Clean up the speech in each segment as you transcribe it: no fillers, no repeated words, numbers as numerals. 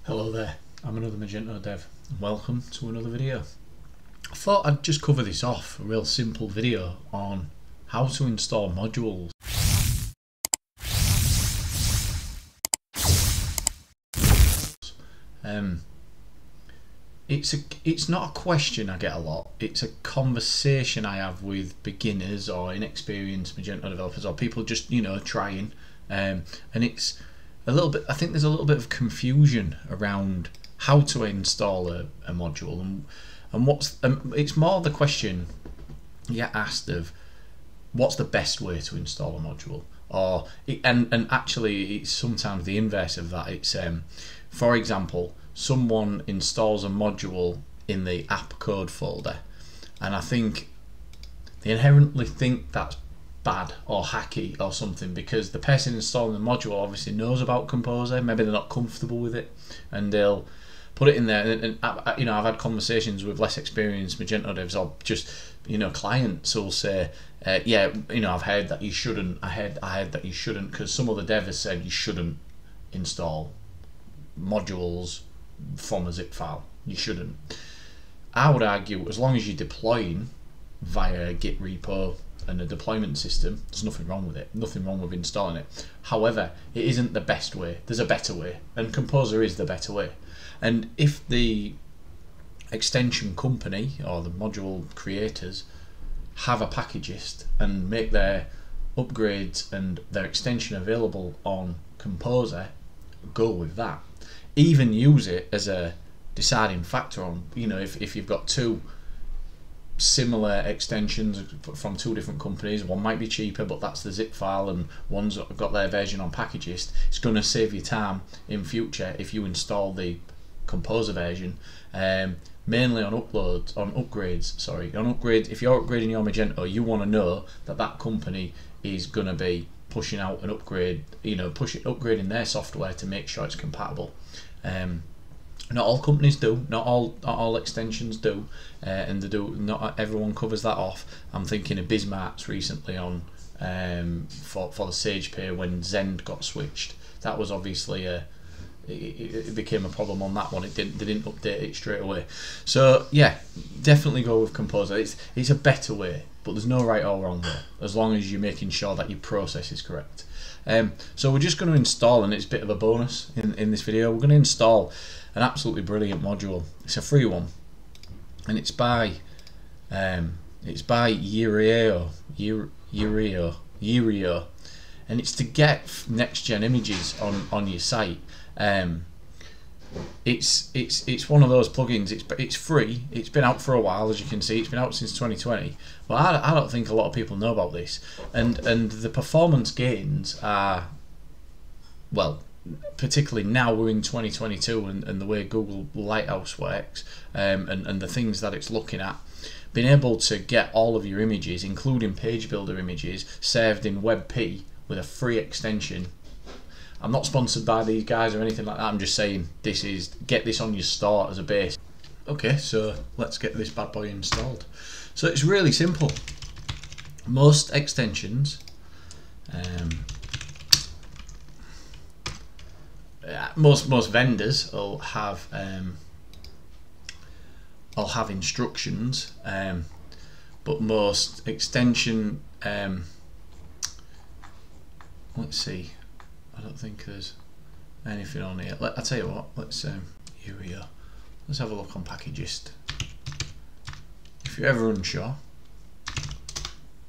Hello there, I'm another Magento dev and welcome to another video. I thought I'd just cover this off, a real simple video on how to install modules. It's not a question I get a lot, it's a conversation I have with beginners or inexperienced Magento developers or people just, trying, and it's a little bit, I think there's a little bit of confusion around how to install a module and what's, it's more the question you get asked of what's the best way to install a module, or and actually it's sometimes the inverse of that. It's for example, someone installs a module in the app code folder and I think they inherently think that's bad or hacky or something because the person installing the module obviously knows about Composer, maybe they're not comfortable with it and they'll put it in there, and I've had conversations with less experienced Magento devs or just clients who'll say I've heard that you shouldn't, I heard that you shouldn't, because some other dev has said you shouldn't install modules from a zip file. You shouldn't. I would argue as long as you're deploying via a Git repo and a deployment system, there's nothing wrong with it, nothing wrong with installing it. However, it isn't the best way, there's a better way, and Composer is the better way. And if the extension company or the module creators have a packagist and make their upgrades and their extension available on Composer, go with that. Even use it as a deciding factor on, if you've got two similar extensions from two different companies, one might be cheaper but that's the zip file and one's got their version on Packagist, it's going to save you time in future if you install the Composer version, mainly on upgrades. If you're upgrading your Magento, you want to know that that company is going to be pushing out an upgrade, upgrading their software to make sure it's compatible. Not all companies do, not all extensions do, and they do. Not everyone covers that off. I'm thinking of Bismarck's recently on for the Sage Pay when Zend got switched. That was obviously it became a problem on that one. They didn't update it straight away. So yeah, definitely go with Composer. It's a better way, but there's no right or wrong way as long as you're making sure that your process is correct. So we're just going to install, and it's a bit of a bonus in this video, we're going to install an absolutely brilliant module. It's a free one, and it's by yireo, and it's to get next gen images on your site. It's one of those plugins. It's free. It's been out for a while, as you can see. It's been out since 2020, but I don't think a lot of people know about this. And the performance gains are, well, particularly now we're in 2022 and the way Google Lighthouse works, and the things that it's looking at, being able to get all of your images, including page builder images, saved in webp with a free extension. I'm not sponsored by these guys or anything like that, I'm just saying get this on your store as a base. Okay, so let's get this bad boy installed. So it's really simple. Most extensions, most vendors will have instructions, but most extension, let's see, I don't think there's anything on here. I'll tell you what, let's yireo. Let's have a look on Packagist. If you're ever unsure,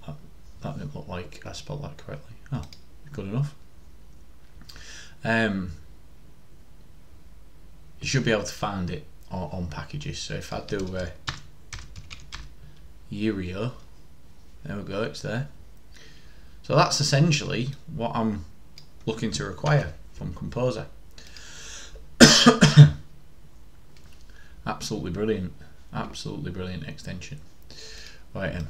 that didn't look like I spelled that correctly. Oh, good enough. You should be able to find it on Packagist. So if I do yireo, there we go, it's there. So that's essentially what I'm looking to require from Composer. Absolutely brilliant extension. Right,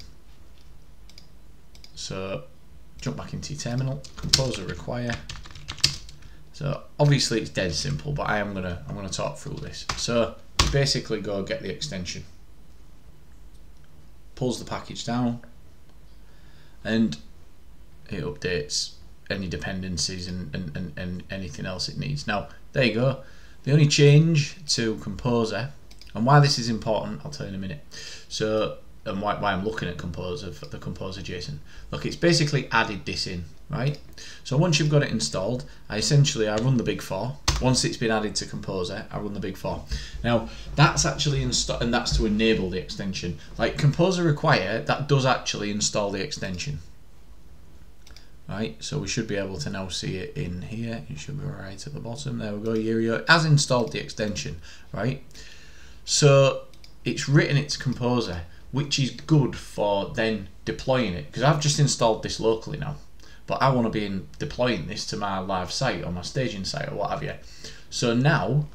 so jump back into your terminal, Composer require. So obviously it's dead simple, but I'm gonna talk through this. So basically go get the extension, pulls the package down, and it updates any dependencies and anything else it needs. Now there you go, The only change to Composer, and why this is important, I'll tell you in a minute. So, and why I'm looking at Composer, for the Composer JSON. Look, it's basically added this in, right? So once you've got it installed, I run the big for. Once it's been added to Composer, I run the big for. Now, that's actually installed, and that's to enable the extension. Like Composer Require, that does actually install the extension. Right, so we should be able to now see it in here. It should be right at the bottom. There we go, yireo. It has installed the extension, right? So it's written its Composer, which is good for then deploying it, because I've just installed this locally now, but I want to be deploying this to my live site or my staging site or what have you. So now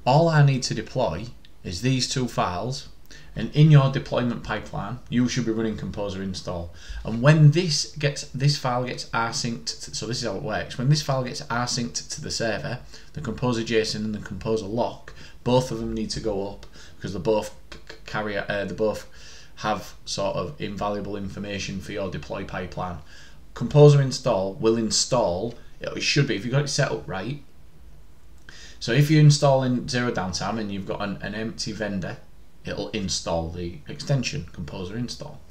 all I need to deploy is these two files, and in your deployment pipeline you should be running Composer install. And when this file gets rsynced, so this is how it works, when this file gets rsynced to the server, the Composer JSON and the Composer lock, both of them need to go up, because they both have sort of invaluable information for your deploy pipeline. Composer install will install, it should be, if you've got it set up right. So if you're installing zero downtime and you've got an empty vendor, it'll install the extension, Composer install.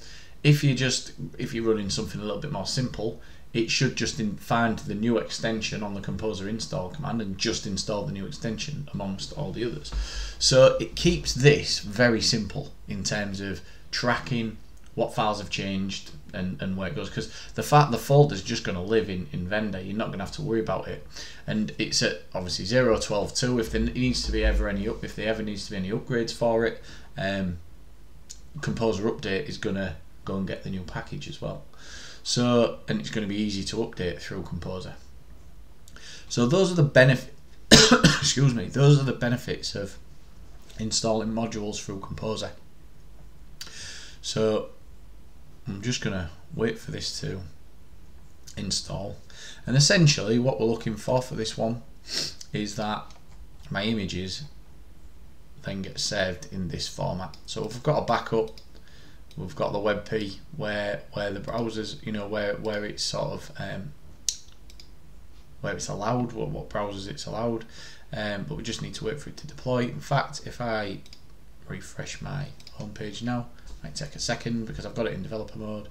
If you're running something a little bit more simple, it should just find the new extension on the Composer install command and just install the new extension amongst all the others. So it keeps this very simple in terms of tracking what files have changed and where it goes, because the folder's just going to live in vendor. You're not going to have to worry about it, and it's at obviously 0.12.2 if there needs to be ever any upgrades for it. Composer update is going to go and get the new package as well. So, and it's going to be easy to update through Composer. So those are the benefits. Excuse me. Those are the benefits of installing modules through Composer. So I'm just going to wait for this to install, and essentially what we're looking for this one is that my images then get saved in this format. So if we've got a backup, we've got the webp where the browsers, you know, where it's sort of where it's allowed, what browsers it's allowed, but we just need to wait for it to deploy. In fact, if I refresh my home page now, it might take a second because I've got it in developer mode.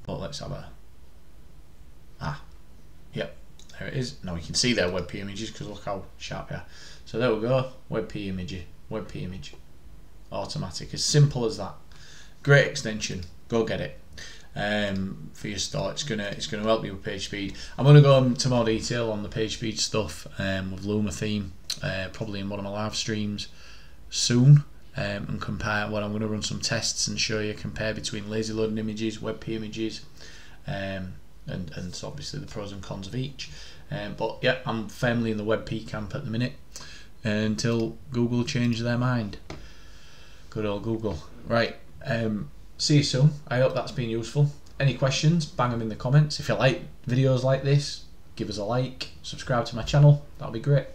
But let's have yep, there it is. Now we can see their webp images because look how sharp they are. So there we go, webp image, automatic, as simple as that. Great extension, go get it for your store. It's gonna help you with page speed. I'm gonna go into more detail on the page speed stuff with Luma theme, probably in one of my live streams soon, and compare. Well, I'm going to run some tests and show you, compare between lazy loading images, webp images, and so obviously the pros and cons of each. But yeah, I'm firmly in the webp camp at the minute until Google change their mind. Good old Google. Right, see you soon. I hope that's been useful. Any questions, bang them in the comments. If you like videos like this, give us a like, subscribe to my channel, that'll be great.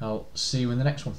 I'll see you in the next one.